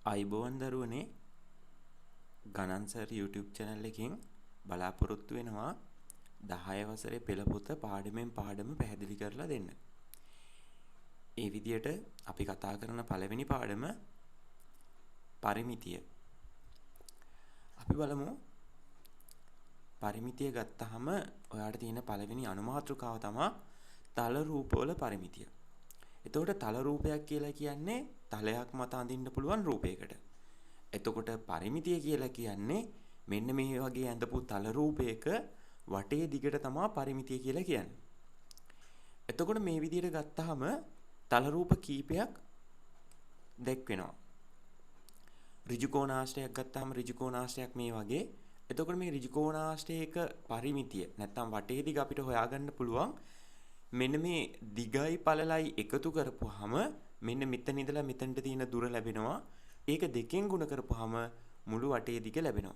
අයිබෝවන් දරුවනේ ගණන් සර් YouTube channel එකකින් බලාපොරොත්තු වෙනවා 10 වසරේ පෙළ පොත පාඩමෙන් පාඩම පැහැදිලි කරලා දෙන්න. ඒ විදියට අපි කතා කරන පළවෙනි පාඩම පරිමිතිය. අපි බලමු පරිමිතිය ගත්තාම ඔයාලට තියෙන පළවෙනි අනුමාත්‍රකාව තමයි තල රූපවල පරිමිතිය. එතකොට තල රූපයක් කියලා කියන්නේ තලයක් මත අඳින්න පුළුවන් රූපයකට. එතකොට පරිමිතිය කියලා කියන්නේ මෙන්න මේ වගේ ඇඳපු තල රූපයක වටේ දිගට තමයි පරිමිතිය කියලා කියන්නේ. එතකොට මේ විදිහට ගත්තාම තල රූප කීපයක් දැක්වෙනවා. ඍජු කෝණාශ්‍රයක් ගත්තාම ඍජු කෝණාශ්‍රයක් මේ වගේ. එතකොට මේ ඍජු කෝණාශ්‍රයක පරිමිතිය නැත්තම් වටේ දිග අපිට හොයාගන්න පුළුවන්. මෙන්න මේ දිගයි පළලයි එකතු කරපුවාම මෙන්න මෙතන ඉඳලා මෙතනට තියෙන දුර ලැබෙනවා. ඒක දෙකෙන් ගුණ කරපුවාම මුළු වටේ දිග ලැබෙනවා.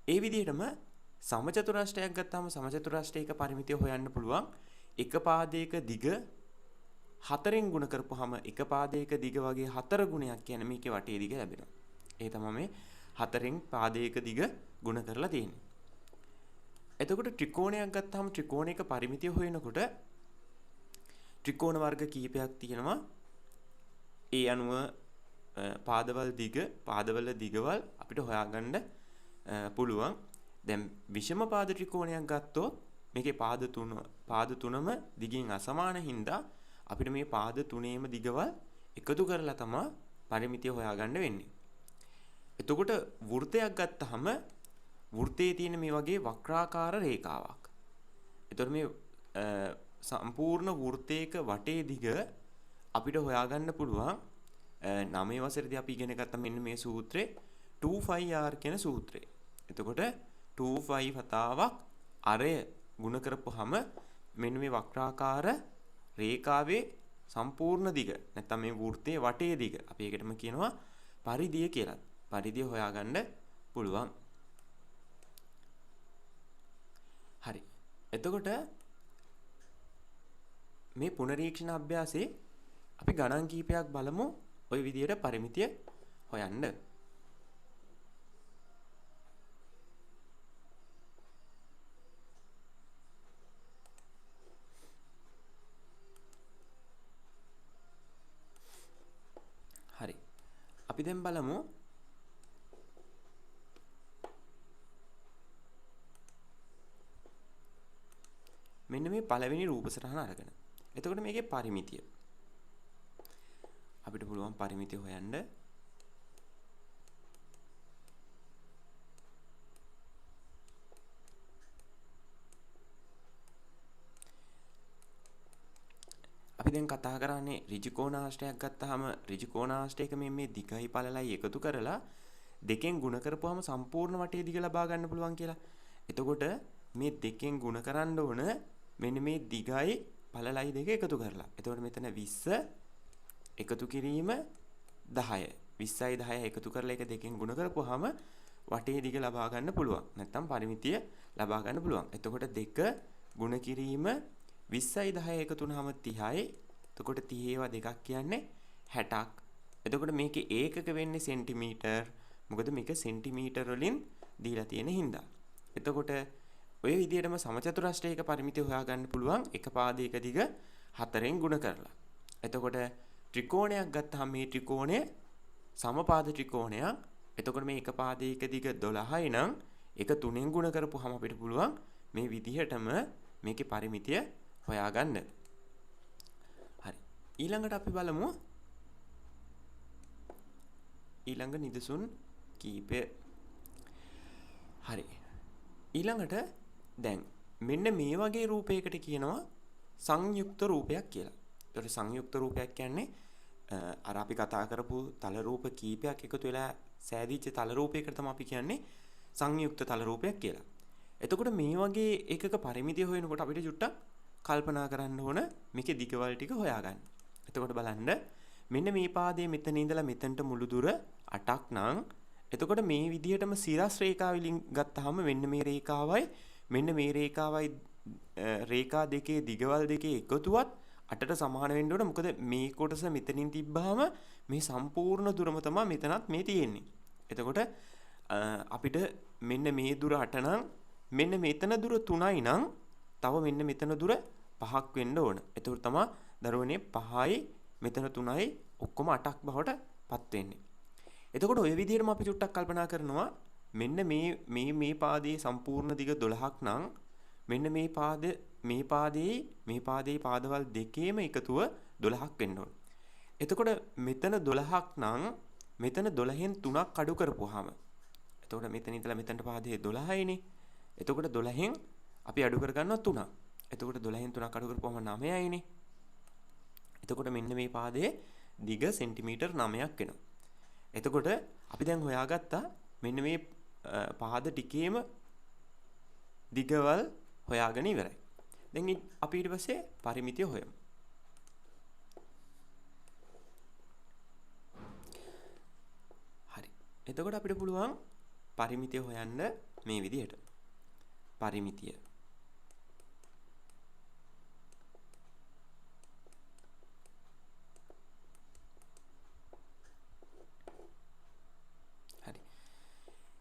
ඒ විදිහටම සමචතුරාශ්‍රයක් ගත්තාම සමචතුරාශ්‍රයක පරිමිතිය හොයන්න පුළුවන්. එක පාදයක දිග 4ෙන් ගුණ කරපුවාම එක පාදයක දිග වගේ 4 ගුණයක් කියන්නේ මේකේ වටේ දිග ලැබෙනවා. ඒ තමයි මේ 4ෙන් පාදයක දිග ගුණ කරලා තියෙන්නේ. එතකොට ත්‍රිකෝණයක් ගත්තාම ත්‍රිකෝණයක පරිමිතිය හොයනකොට ත්‍රිකෝණ වර්ග කීපයක් තියෙනවා. ඒ අනුව පාදවල දිගවල් අපිට හොයාගන්න පුළුවන්. දැන් විෂම පාද ත්‍රිකෝණයක් ගත්තොත් මේකේ පාද තුනම දිගින් අසමාන හින්දා අපිට මේ පාද තුනේම දිගවල් එකතු කරලා තමයි පරිමිතිය හොයාගන්න වෙන්නේ. එතකොට වෘත්තයක් ගත්තාම වෘත්තයේ තියෙන මේ වගේ වක්‍රාකාර රේඛාවක්. එතකොට මේ සම්පූර්ණ වෘත්තයක වටේ දිග අපිට හොයාගන්න පුළුවන්. 9 වසරේදී අපි ඉගෙන ගත්ත මෙන්න මේ සූත්‍රේ 2πr කියන සූත්‍රය. එතකොට 2π වතාවක් අරය ගුණ කරපුවාම මෙන්න මේ වක්‍රාකාර රේඛාවේ සම්පූර්ණ දිග නැත්නම් මේ වෘත්තයේ වටේ දිග අපි ඒකටම කියනවා පරිධිය කියලා. පරිධිය හොයාගන්න පුළුවන්. හරි. එතකොට මේ පුනරීක්ෂණ අභ්‍යාසයේ අපි ගණන් කීපයක් බලමු ওই විදිහට පරිමිතිය හොයන්න. හරි. අපි දැන් බලමු මෙන්න මේ පළවෙනි රූප සටහන අරගෙන. එතකොට මේකේ පරිමිතිය අපිට පුළුවන් පරිමිතිය හොයන්න. අපි දැන් කතා කරන්නේ ඍජු කෝණාශ්‍රයක් ගත්තාම ඍජු කෝණාශ්‍රයක මේ දිගයි පළලයි එකතු කරලා දෙකෙන් ගුණ කරපුවාම සම්පූර්ණ වටේ දිග ලබා ගන්න පුළුවන් කියලා. එතකොට මේ දෙකෙන් ගුණ කරන්න ඕන මෙන්න මේ දිගයි පළලයි දෙක එකතු කරලා. එතකොට මෙතන 20 එකතු කිරීම 10. 20යි 10යි එකතු කරලා එක දෙකෙන් ගුණ කරපුවාම වටේ දිග ලබා ගන්න පුළුවන්. නැත්නම් පරිමිතිය ලබා ගන්න පුළුවන්. එතකොට 2 ගුණ කිරීම 20යි 10යි එකතු වුනහම 30යි. එතකොට 30 ඒවා දෙකක් කියන්නේ 60ක්. එතකොට මේකේ ඒකක වෙන්නේ සෙන්ටිමීටර්. මොකද මේක සෙන්ටිමීටර් වලින් දීලා තියෙන හින්දා. එතකොට ඔය විදිහටම සමචතුරාශ්‍රයක පරිමිතිය හොයාගන්න පුළුවන් එක පාදයක දිග 4ෙන් ගුණ කරලා. එතකොට ත්‍රිකෝණයක් ගත්තාම මේ ත්‍රිකෝණය සමපාද ත්‍රිකෝණයක්. එතකොට මේ එක පාදයක දිග 12යි නම් ඒක 3ෙන් ගුණ කරපුවාම අපිට පුළුවන් මේ විදිහටම මේකේ පරිමිතිය හොයාගන්න. හරි. ඊළඟට අපි බලමු ඊළඟ නිදසුන් කීපය. හරි. ඊළඟට දැන් මෙන්න මේ වගේ රූපයකට කියනවා සංයුක්ත රූපයක් කියලා. ඒතකොට සංයුක්ත රූපයක් කියන්නේ අර අපි කතා කරපු තල රූප කීපයක් එකතු වෙලා සෑදිච්ච තල රූපයකට තමයි අපි කියන්නේ සංයුක්ත තල රූපයක් කියලා. එතකොට මේ වගේ එකක පරිමිතිය හොයනකොට අපිට චුට්ටක් කල්පනා කරන්න ඕන මේකේ දිගවල් ටික හොයාගන්න. එතකොට බලන්න මෙන්න මේ පාදයේ මෙතන ඉඳලා මෙතනට මුළු දුර 8ක් නම් එතකොට මේ විදිහටම සිරස් රේඛාවලින් ගත්තාම මෙන්න මේ රේඛාවයි මෙන්න මේ රේඛාවයි රේඛා දෙකේ දිගවල් දෙකේ එකතුවත් 8ට සමාන වෙන්න ඕන. මොකද මේ කොටස මෙතනින් තිබ්බහම මේ සම්පූර්ණ දුරම තමයි මෙතනත් මේ තියෙන්නේ. එතකොට අපිට මෙන්න මේ දුර 8 නම් මෙන්න මෙතන දුර 3යි නම් තව මෙන්න මෙතන දුර 5ක් වෙන්න ඕන. එතකොට තමයි දරුවනේ 5යි මෙතන 3යි ඔක්කොම 8ක් බවට පත් වෙන්නේ. එතකොට ඔය විදිහටම අපි චුට්ටක් කල්පනා කරනවා මෙන්න මේ පාදයේ සම්පූර්ණ දිග 12ක් නම් මෙන්න මේ පාදයේ පාදවල් දෙකේම එකතුව 12ක් වෙන්න ඕන. එතකොට මෙතන 12ක් නම් මෙතන 12න් 3ක් අඩු කරපුවාම එතකොට මෙතන ඉඳලා මෙතනට පාදයේ 12යිනේ. එතකොට 12න් අපි අඩු කර ගන්නවා 3ක්. එතකොට 12න් 3ක් අඩු කරපුවම 9යිනේ. එතකොට මෙන්න මේ පාදයේ දිග සෙන්ටිමීටර් 9ක් වෙනවා. එතකොට අපි දැන් හොයාගත්තා මෙන්න මේ පාද ටිකේම දිගවල් හොයාගෙන ඉවරයි. දැන් අපි ඊට පස්සේ පරිමිතිය හොයමු. හරි. එතකොට අපිට පුළුවන් පරිමිතිය හොයන්න මේ විදිහට. පරිමිතිය. හරි.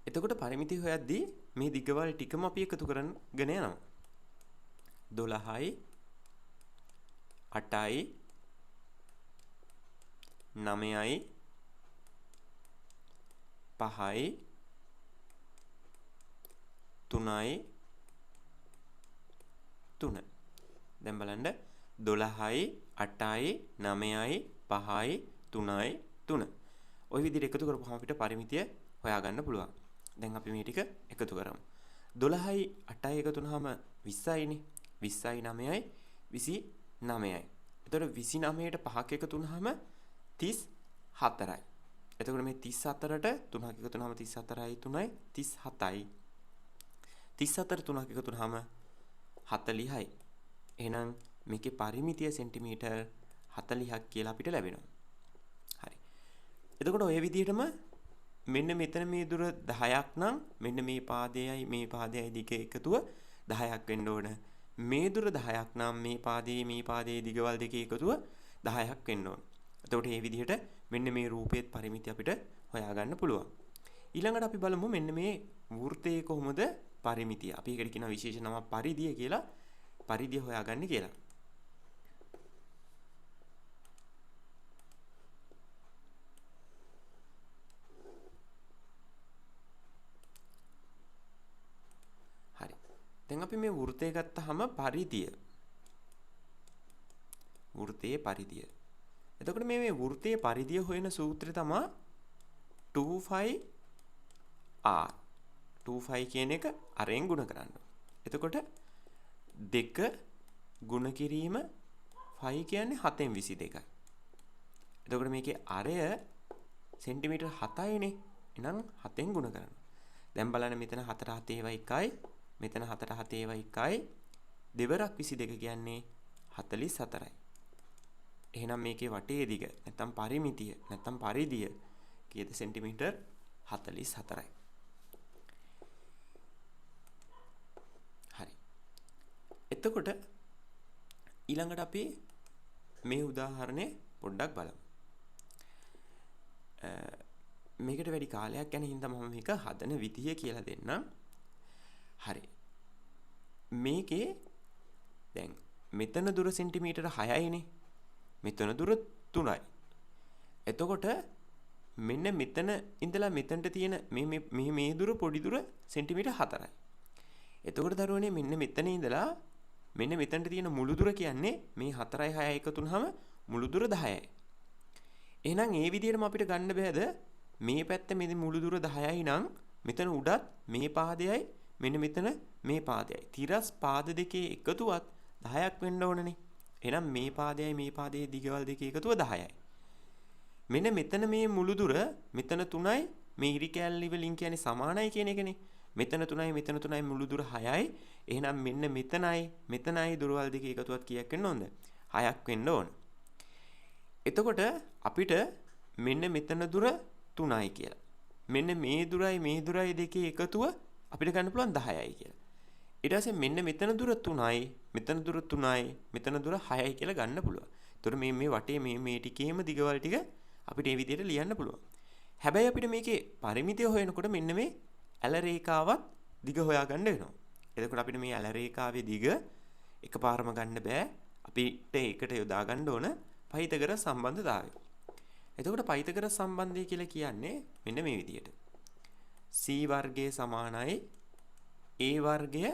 එතකොට පරිමිතිය හොයද්දී මේ දිගවල් ටිකම අපි එකතු කරගෙන යනවා. 12යි 8යි 9යි 5යි 3යි 3. දැන් බලන්න 12යි 8යි 9යි 5යි 3යි 3. ওই විදිහට එකතු කරපුවම අපිට පරිමිතිය හොයාගන්න පුළුවන්. දැන් අපි මේ ටික එකතු කරමු. 12යි 8යි එකතු වුනහම 20යිනේ. 20යි 9යි 29යි. එතකොට 29ට 5ක් එකතු වුනහම 34යි. එතකොට මේ 34ට 3ක් එකතු වුනහම 34යි 3යි 37යි. 34ට 3ක් එකතු වුනහම 40යි. එහෙනම් මේකේ පරිමිතිය සෙන්ටිමීටර් 40ක් කියලා අපිට ලැබෙනවා. හරි. එතකොට ඔය විදිහටම මෙන්න මෙතන මේ දුර 10ක් නම් මෙන්න මේ පාදයයි දිග එකතුව 10ක් වෙන්න ඕන. මේ දුර 10ක් නම් මේ පාදයේ දිගවල් දෙකේ එකතුව 10ක් වෙන්න ඕන. එතකොට මේ විදිහට මෙන්න මේ රූපයේ පරිමිතිය අපිට හොයාගන්න පුළුවන්. ඊළඟට අපි බලමු මෙන්න මේ වෘත්තයේ කොහොමද පරිමිතිය. අපි ඒකට කියන විශේෂ නම පරිධිය කියලා. පරිධිය හොයාගන්න කියලා. හරි. දැන් අපි මේ වෘත්තය ගත්තාම පරිධිය. වෘත්තයේ පරිධිය. එතකොට මේ වෘත්තයේ පරිධිය හොයන සූත්‍රය තමයි 2πr. 2π කියන එක අරෙන් ගුණ කරන්න. එතකොට 2 ගුණ කිරීම π කියන්නේ 7න් 22යි. එතකොට මේකේ අරය සෙන්ටිමීටර් 7යිනේ. එහෙනම් 7න් ගුණ කරනවා. දැන් බලන්න මෙතන 4 7 ඒවා 1යි. මෙතන 4 7 ඒවා 1යි. දෙවරක් 22 කියන්නේ 44යි. එහෙනම් මේකේ වටේ දිග නැත්නම් පරිමිතිය නැත්නම් පරිධිය කීයද සෙන්ටිමීටර් 44යි. හරි. එතකොට ඊළඟට අපි මේ උදාහරණය පොඩ්ඩක් බලමු. මේකට වැඩි කාලයක් යන හින්දා මම මේක හදන විදිය කියලා දෙන්නම්. හරි. මේකේ දැන් මෙතන දුර සෙන්ටිමීටර 6යිනේ. මෙතන දුර 3යි. එතකොට මෙන්න මෙතන ඉඳලා මෙතනට තියෙන මේ දුර පොඩි දුර සෙන්ටිමීටර 4යි. එතකොට දරුවනේ මෙන්න මෙතන ඉඳලා මෙන්න මෙතනට තියෙන මුළු දුර කියන්නේ මේ 4යි 6යි එකතු වුනහම මුළු දුර 10යි. එහෙනම් ඒ විදිහටම අපිට ගන්න බෑද මේ පැත්ත මේ මුළු දුර 10යි නම් මෙතන උඩත් මේ පාදයයි මෙන්න මෙතන මේ පාදයයි. තිරස් පාද දෙකේ එකතුවත් 10ක් වෙන්න ඕනනේ. එහෙනම් මේ පාදයේ දිගවල් දෙකේ එකතුව 10යි. මෙන්න මෙතන මේ මුළු දුර මෙතන 3යි මේ ඉරි කැලලි වලින් කියන්නේ සමානයි කියන එකනේ. මෙතන 3යි මුළු දුර 6යි. එහෙනම් මෙන්න මෙතනයි දුරවල් දෙකේ එකතුවත් කීයක් වෙන්න ඕනද? 6ක් වෙන්න ඕන. එතකොට අපිට මෙන්න මෙතන දුර 3යි කියලා. මෙන්න මේ දුරයි දෙකේ එකතුව අපිට ගන්න පුළුවන් 10යි කියලා. ඊට පස්සේ මෙන්න මෙතන දුර 3යි, මෙතන දුර 3යි, මෙතන දුර 6යි කියලා ගන්න පුළුවන්. ඒතකොට මේ වටේ මේ ටිකේම දිගවල් ටික අපිට මේ විදිහට ලියන්න පුළුවන්. හැබැයි අපිට මේකේ පරිමිතිය හොයනකොට මෙන්න මේ ඇල රේඛාවත් දිග හොයාගන්න වෙනවා. එතකොට අපිට මේ ඇල රේඛාවේ දිග එකපාරම ගන්න බෑ. අපිට ඒකට යොදා ගන්න ඕන පයිතගරස් සම්බන්ධතාවය. එතකොට පයිතගරස් සම්බන්ධය කියලා කියන්නේ මෙන්න මේ විදිහට. c වර්ගය සමානයි a වර්ගය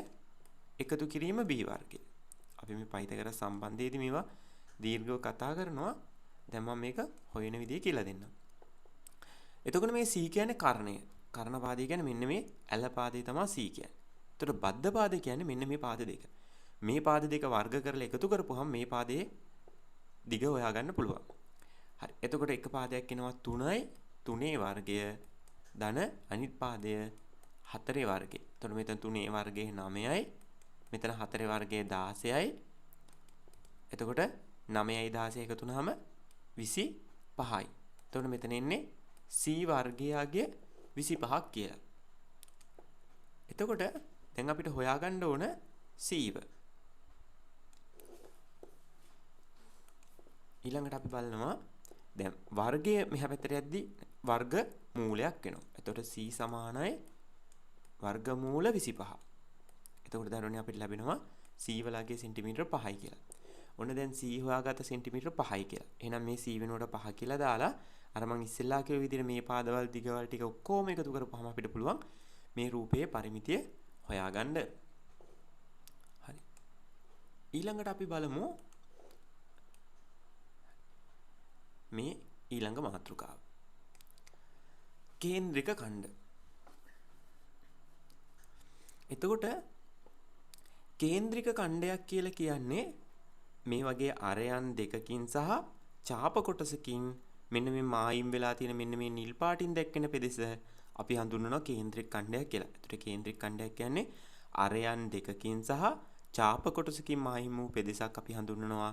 එකතු කිරීම b වර්ගය. අපි මේ පයිතගරස් සම්බන්ධයේදී මේවා දීර්ඝව කතා කරනවා. දැන් මම මේක හොයන විදිය කියලා දෙන්නම්. එතකොට මේ c කියන්නේ කර්ණය. කර්ණ පාදය කියන්නේ මෙන්න මේ ඇල පාදය තමයි c කියන්නේ. එතකොට බද්ධ පාදය කියන්නේ මෙන්න මේ පාද දෙක. මේ පාද දෙක වර්ග කරලා එකතු කරපුවහම මේ පාදයේ දිග හොයාගන්න පුළුවන්. හරි. එතකොට එක පාදයක් එනවා 3යි 3 වර්ගය ධන අනිත් පාදය 4 වර්ගය. එතකොට මෙතන 3 වර්ගයේ 9යි මෙතන 4 වර්ගයේ 16යි. එතකොට 9යි 16 එකතු වුනහම 25යි. එතකොට මෙතන එන්නේ c වර්ගයගේ 25ක් කියලා. එතකොට දැන් අපිට හොයාගන්න ඕන c ව. ඊළඟට අපි බලනවා දැන් වර්ගය මෙහා පැත්තට යද්දි වර්ග මූලයක් වෙනවා. එතකොට c සමානයි වර්ගමූල 25. එතකොට දරුවනේ අපිට ලැබෙනවා c වලගේ සෙන්ටිමීටර 5යි කියලා. ඔන්න දැන් c හොයාගත්ත සෙන්ටිමීටර 5යි කියලා. එහෙනම් මේ c වෙනුවට 5 කියලා දාලා අර මං ඉස්සෙල්ලා කිව්ව විදිහට මේ පාදවල දිගවල ටික ඔක්කොම එකතු කරපුවාම අපිට පුළුවන් මේ රූපයේ පරිමිතිය හොයාගන්න. හරි. ඊළඟට අපි බලමු මේ ඊළඟ මාතෘකාව. කේන්ද්‍රික ඛණ්ඩ. එතකොට කේන්ද්‍රික ඛණ්ඩයක් කියලා කියන්නේ මේ වගේ අරයන් දෙකකින් සහ ඡාප කොටසකින් මෙන්න මේ මායිම් වෙලා තියෙන මෙන්න මේ නිල් පාටින් දැක්වෙන පෙදෙස අපි හඳුන්වනවා කේන්ද්‍රික ඛණ්ඩයක් කියලා. ඒතර කේන්ද්‍රික ඛණ්ඩයක් කියන්නේ අරයන් දෙකකින් සහ ඡාප කොටසකින් මායිම් වූ පෙදෙසක් අපි හඳුන්වනවා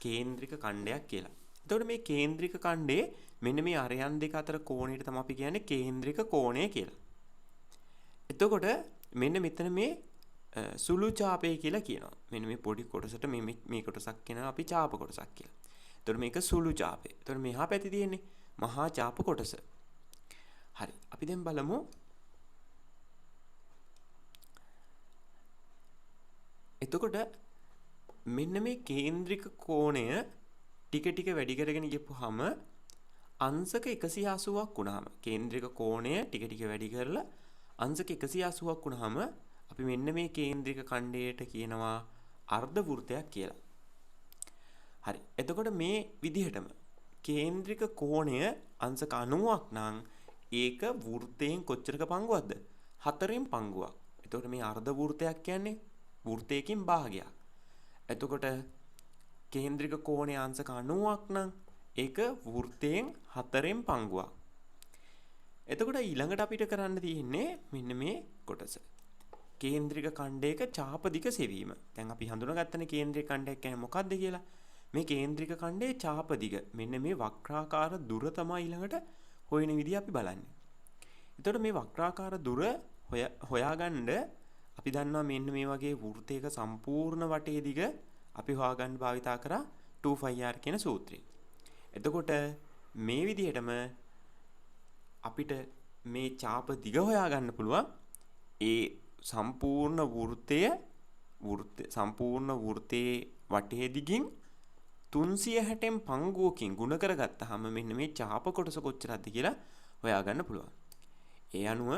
කේන්ද්‍රික ඛණ්ඩයක් කියලා. එතකොට මේ කේන්ද්‍රික ඛණ්ඩේ මෙන්න මේ අරයන් දෙක අතර කෝණයට තමයි අපි කියන්නේ කේන්ද්‍රික කෝණය කියලා. එතකොට මෙන්න මෙතන මේ සුළු ඡාපය කියලා කියනවා. මෙන්න මේ පොඩි කොටසට මේ කොටසක් කියනවා අපි ඡාප කොටසක් කියලා. එතකොට මේක සුළු ඡාපය. එතකොට මෙහා පැත්තේ තියෙන්නේ මහා ඡාප කොටස. හරි. අපි දැන් බලමු එතකොට මෙන්න මේ කේන්ද්‍රික කෝණය ටික ටික වැඩි කරගෙන ගියපුවාම අංශක 180ක් වුණාම කේන්ද්‍රික කෝණය ටික ටික වැඩි කරලා අංශක 180ක් වුණාම අපි මෙන්න මේ කේන්ද්‍රික ඛණ්ඩයට කියනවා අර්ධ වෘත්තයක් කියලා. හරි. එතකොට මේ විදිහටම කේන්ද්‍රික කෝණය අංශක 90ක් නම් ඒක වෘත්තයෙන් කොච්චරක පංගුවක්ද? 4න් පංගුවක්. එතකොට මේ අර්ධ වෘත්තයක් කියන්නේ වෘත්තයකින් භාගයක්. එතකොට කේන්ද්‍රික කෝණය අංශක 90ක් නම් ඒක වෘත්තයෙන් 4න් පංගුවක්. එතකොට ඊළඟට අපිට කරන්න තියෙන්නේ මෙන්න මේ කොටස. කේන්ද්‍රික ඛණ්ඩයක ඡාප දිග සෙවීම. දැන් අපි හඳුනාගත්තනේ කේන්ද්‍රික ඛණ්ඩයක් කියන්නේ මොකක්ද කියලා. මේ කේන්ද්‍රික ඛණ්ඩයේ ඡාප දිග මෙන්න මේ වක්‍රාකාර දුර තමයි ඊළඟට හොයන විදිය අපි බලන්නේ. එතකොට මේ වක්‍රාකාර දුර හොයාගන්න අපි දන්නවා මෙන්න මේ වගේ වෘත්තයක සම්පූර්ණ වටේ දිග අපි හොයාගන්න භාවිතා කරා 2πr කියන සූත්‍රය. එතකොට මේ විදිහටම අපිට මේ ඡාප දිග හොයාගන්න පුළුවන් ඒ සම්පූර්ණ වෘත්තයේ වටේ දිගින් 360න් පංගුවකින් ගුණ කරගත්තාම මෙන්න මේ ඡාප කොටස කොච්චරද කියලා හොයාගන්න පුළුවන්. ඒ අනුව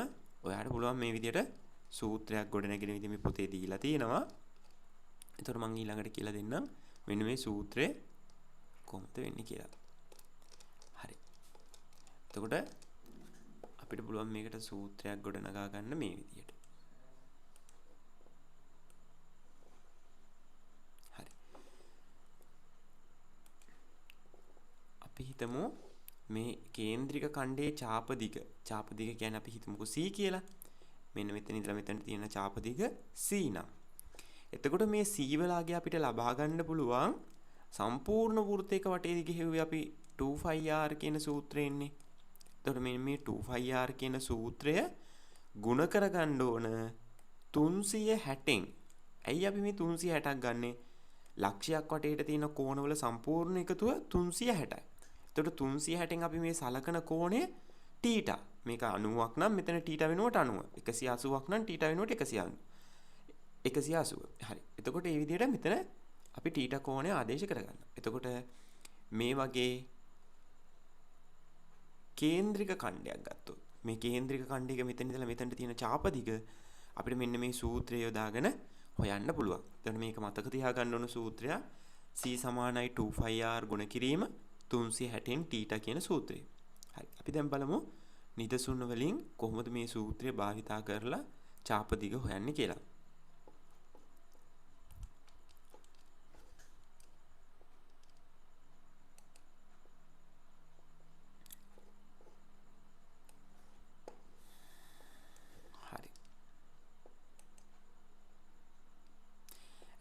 ඔයාලට පුළුවන් මේ විදිහට සූත්‍රයක් ගොඩනගෙන විදිහ මේ පොතේ දීලා තියෙනවා. ඒතර මම ඊළඟට කියලා දෙන්නම් මෙන්න මේ සූත්‍රය කොහොමද වෙන්නේ කියලා. හරි. එතකොට අපිට පුළුවන් මේකට සූත්‍රයක් ගොඩනගා ගන්න මේ විදිහට. හරි. අපි හිතමු මේ කේන්ද්‍රික ඛණ්ඩයේ ඡාප දිග කියන්නේ අපි හිතමුකෝ c කියලා. මෙන්න මෙතන ඉඳලා මෙතන තියෙන ඡාප දිග c නම්. එතකොට මේ c වලගේ අපිට ලබා ගන්න පුළුවන් සම්පූර්ණ වෘත්තයක වටේ දිග හෙව්වේ අපි 2πr කියන සූත්‍රයෙන්නේ. එතකොට මේ 2πr කියන සූත්‍රය ගුණ කරගන්න ඕන 360න් ඇයි අපි මේ 360ක් ගන්නෙ? ලක්ෂයක් වටේට තියෙන කෝණවල සම්පූර්ණ එකතුව 360යි. එතකොට 360න් අපි මේ සලකන කෝණය θ. මේක 90ක් නම් මෙතන θ වෙනුවට 90. 180ක් නම් θ වෙනුවට 180. හරි. එතකොට මේ විදිහට මෙතන අපි θ කෝණය ආදේශ කරගන්නවා. එතකොට මේ වගේ කේන්ද්‍රික ඛණ්ඩයක් ගත්තොත් මේ කේන්ද්‍රික ඛණ්ඩයක මෙතන ඉඳලා මෙතනට තියෙන ඡාප දිග අපිට මෙන්න මේ සූත්‍රය යොදාගෙන හොයන්න පුළුවන්. එතකොට මේක මතක තියාගන්න ඕන සූත්‍රය C = 2πr ගුණ කිරීම 360න් θ කියන සූත්‍රය. හරි. අපි දැන් බලමු නිදසුන් වලින් කොහොමද මේ සූත්‍රය භාවිතා කරලා ඡාප දිග හොයන්නේ කියලා.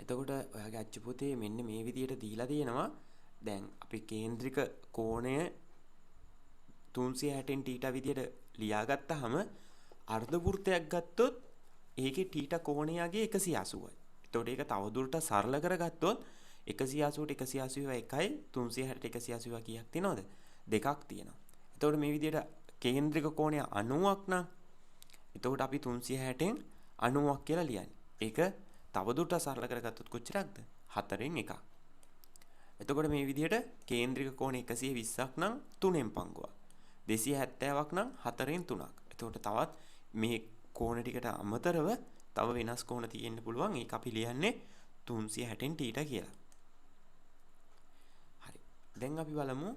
එතකොට ඔයාගේ අච්චු පොතේ මෙන්න මේ විදියට දීලා තියෙනවා. දැන් අපි කේන්ද්‍රික කෝණය 360න් θ විදියට ලියාගත්තාම අර්ධ වෘත්තයක් ගත්තොත් ඒකේ θ කෝණයගේ 180යි. එතකොට ඒක තවදුරටත් සරල කරගත්තොත් 180ට 180 එකයි 360ට 180 කීයක් තියෙනවද? දෙකක් තියෙනවා. එතකොට මේ විදියට කේන්ද්‍රික කෝණය 90ක් නම් එතකොට අපි 360න් 90ක් කියලා ලියන්නේ. ඒක තවදුරටත් සරල කරගත්තොත් කොච්චරක්ද? 4න් එකක්. එතකොට මේ විදිහට කේන්ද්‍රික කෝණ 120ක් නම් 3න් පංගුවක්. 270ක් නම් 4න් 3ක්. එතකොට තවත් මේ කෝණ ටිකට අමතරව තව වෙනස් කෝණ තියෙන්න පුළුවන්. ඒක අපි ලියන්නේ 360න් θ කියලා. හරි. දැන් අපි බලමු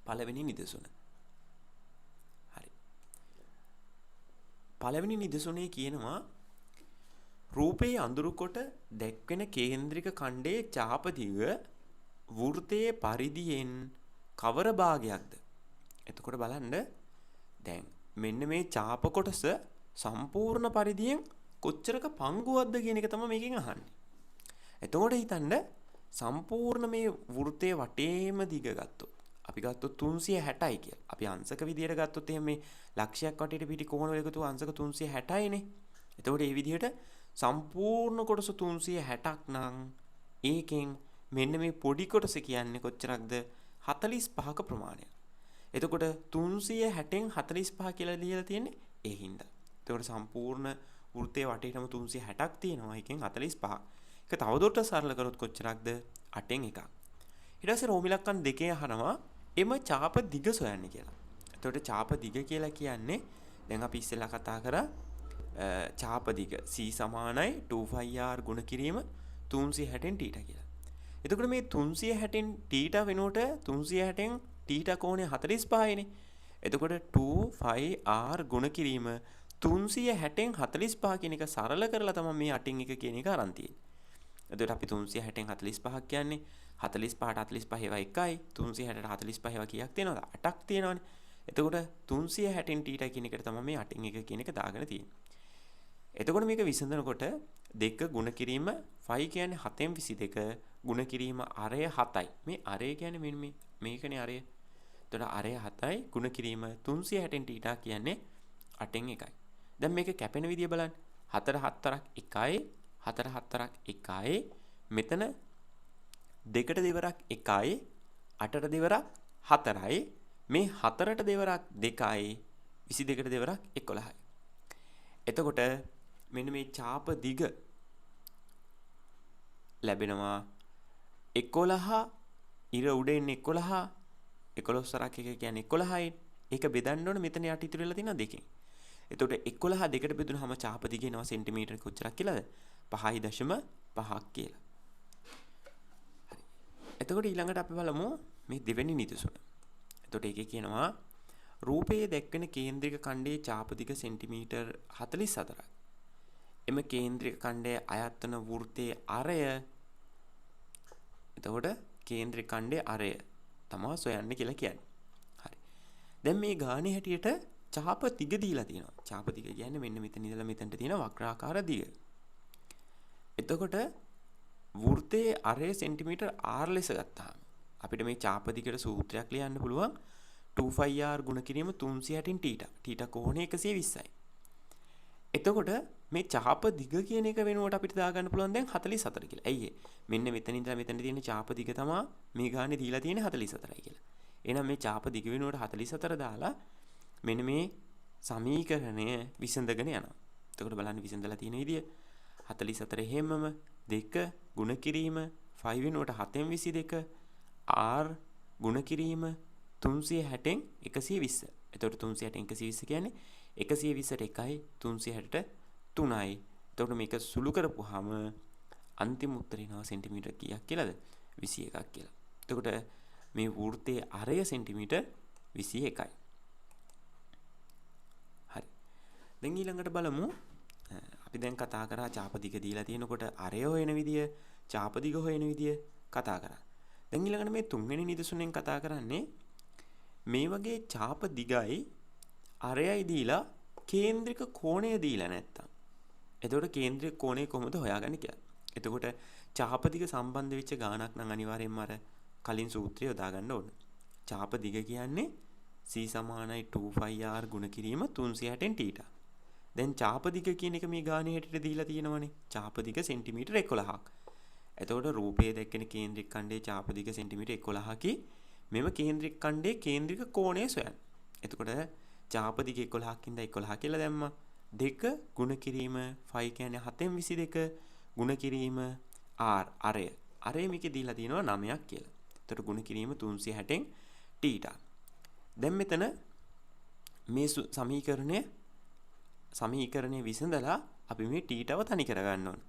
පළවෙනි නිදසුන. පළවෙනි නිදසුනේ කියනවා රූපයේ අඳුරු කොට දැක්වෙන කේන්ද්‍රික ඛණ්ඩයේ ඡාප දිග වෘත්තයේ පරිධියෙන් කවර භාගයක්ද? එතකොට බලන්න දැන් මෙන්න මේ ඡාප කොටස සම්පූර්ණ පරිධියෙන් කොච්චරක පංගුවක්ද කියන එක තමයි මේකෙන් අහන්නේ. එතකොට හිතන්න සම්පූර්ණ මේ වෘත්තයේ වටේම දිග ගත්තොත් අපි ගත්තොත් 360යි කියලා. අපි අංශක විදියට ගත්තොත් එහෙනම් මේ ලක්ෂයක් වටේට පිටි කෝණ වල එකතු අංශක 360යිනේ. එතකොට මේ විදිහට සම්පූර්ණ කොටස 360ක් නම් ඒකෙන් මෙන්න මේ පොඩි කොටස කියන්නේ කොච්චරක්ද? 45ක ප්‍රමාණයක්. එතකොට 360න් 45 කියලා ලියලා තියෙන්නේ ඒ හින්දා. එතකොට සම්පූර්ණ වෘත්තයේ වටේටම 360ක් තියෙනවා. ඒකෙන් 45. ඒක තවදුරටත් සරල කරොත් කොච්චරක්ද? 8න් එකක්. ඊට පස්සේ රෝමිලක්කන් දෙකේ අහනවා එම ඡාප දිග සොයන්න කියලා. එතකොට ඡාප දිග කියලා කියන්නේ දැන් අපි ඉස්සෙල්ලා කතා කරා ඡාප දිග C = 2πr ගුණ කිරීම 360න් θ කියලා. එතකොට මේ 360න් θ වෙනුවට 360න් θ කෝණය 45යිනේ. එතකොට 2πr ගුණ කිරීම 360න් 45 කියන එක සරල කරලා තමයි මේ 8න් 1 කියන එක අරන් තියෙන්නේ. එතකොට අපි 360න් 45ක් කියන්නේ 45ට 45 ඒවා එකයි 360ට 45 ඒවා කීයක් තියෙනවද? 8ක් තියෙනවනේ. එතකොට 360න් θ කියන එකට තමයි මේ 8න් 1 කියන එක දාගෙන තියෙන්නේ. එතකොට මේක විසඳනකොට 2 ගුණ කිරීම 5 කියන්නේ 7න් 22 ගුණ කිරීම අරය 7යි. මේ අරය කියන්නේ මෙන්න මේකනේ අරය. එතකොට අරය 7යි ගුණ කිරීම 360න් θ කියන්නේ 8න් 1යි. දැන් මේක කැපෙන විදිය බලන්න. 4 4ක් 1යි 4 4ක් 1යි මෙතන දෙකට දෙවරක් 1යි 8ට දෙවරක් 4යි මේ 4ට දෙවරක් 2යි 22ට දෙවරක් 11යි. එතකොට මෙන්න මේ ඡාප දිග ලැබෙනවා 11 ඉර උඩ එන්නේ 11 11 සරක් එක කියන්නේ 11යි. ඒක බෙදන්න ඕනේ මෙතන යට ඉතුරු වෙලා තියෙන දෙකෙන්. එතකොට 11 දෙකට බෙදුනහම ඡාප දිග එනවා සෙන්ටිමීටර කොච්චරක් කියලාද? 5.5ක් කියලා. එතකොට ඊළඟට අපි බලමු මේ දෙවෙනි නිදසුන. එතකොට ඒකේ කියනවා රූපයේ දැක්වෙන කේන්ද්‍රික ඛණ්ඩයේ ඡාප දිග සෙන්ටිමීටර් 44ක්. එම කේන්ද්‍රික ඛණ්ඩයේ ආයතන වෘත්තයේ අරය එතකොට කේන්ද්‍රික ඛණ්ඩයේ අරය තමයි සොයන්නේ කියලා කියන්නේ. හරි. දැන් මේ ගානේ හැටියට ඡාප දිග දීලා තියෙනවා. ඡාප දිග කියන්නේ මෙන්න මෙතන ඉඳලා මෙතනට තියෙන වක්‍රාකාර දිග. එතකොට වෘත්තයේ අරය සෙන්ටිමීටර් r ලෙස ගත්තාම අපිට මේ ඡාප දිගට සූත්‍රයක් ලියන්න පුළුවන් 2πr ගුණ කිරීම 360න් θ. θ කෝණය 120යි. එතකොට මේ චාප දිග කියන එක වෙනුවට අපිට දාගන්න පුළුවන් දැන් 44 කියලා. ඇයි ඒ? මෙන්න මෙතන ඉඳලා මෙතන තියෙන චාප දිග තමයි මේ ගානේ දීලා තියෙන්නේ 44යි කියලා. එහෙනම් මේ චාප දිග වෙනුවට 44 දාලා මෙන්න මේ සමීකරණය විසඳගෙන යනවා. එතකොට බලන්න විසඳලා තියෙන විදිය 44 හැමම 2 ගුණ කිරීම 5 වෙනුවට 7න් 22 r ගුණ කිරීම 360න් 120. එතකොට 360න් 120 කියන්නේ 120ට 1යි 360ට 3යි. එතකොට මේක සුළු කරපුවාම අන්තිම උත්තරේ එනවා සෙන්ටිමීටර් කීයක් කියලාද? 21ක් කියලා. එතකොට මේ වෘත්තයේ අරය සෙන්ටිමීටර් 21යි. හරි. දැන් ඊළඟට බලමු අපි දැන් කතා කරා චාප දිග දීලා තියෙනකොට අරය හොයන විදිය, චාප දිග හොයන විදිය කතා කරා. දැන් ඊළඟට මේ තුන්වෙනි නිදසුනෙන් කතා කරන්නේ මේ වගේ චාප දිගයි අරයයි දීලා කේන්ද්‍රික කෝණය දීලා නැත්තම්. එතකොට කේන්ද්‍රික කෝණය කොහොමද හොයාගන්නේ කියලා. එතකොට චාප දිග සම්බන්ධ වෙච්ච ගාණක් නම් අනිවාර්යයෙන්ම අර කලින් සූත්‍රය යොදා ගන්න ඕන. චාප දිග කියන්නේ c සමානයි 2πr ගුණ කිරීම 360න් θ. දැන් චාප දිග කියන එක මේ ගානේ හැටියට දීලා තියෙනවනේ. චාප දිග සෙන්ටිමීටර 11ක්. එතකොට රූපයේ දැක්කෙන කේන්ද්‍රික ඛණ්ඩයේ චාප දිග සෙන්ටිමීටර 11කි. මෙම කේන්ද්‍රික ඛණ්ඩයේ කේන්ද්‍රික කෝණය සොයන්න. එතකොට චාප දිග 11ක් ඉඳලා 11 කියලා දැම්මා. 2 ගුණ කිරීම 5 කියන්නේ 7න් 22 ගුණ කිරීම r අරය. අරය මේකේ දීලා තියෙනවා 9ක් කියලා. එතකොට ගුණ කිරීම 360න් θ. දැන් මෙතන මේ සමීකරණය විසඳලා අපි මේ θව තනි කරගන්න ඕන.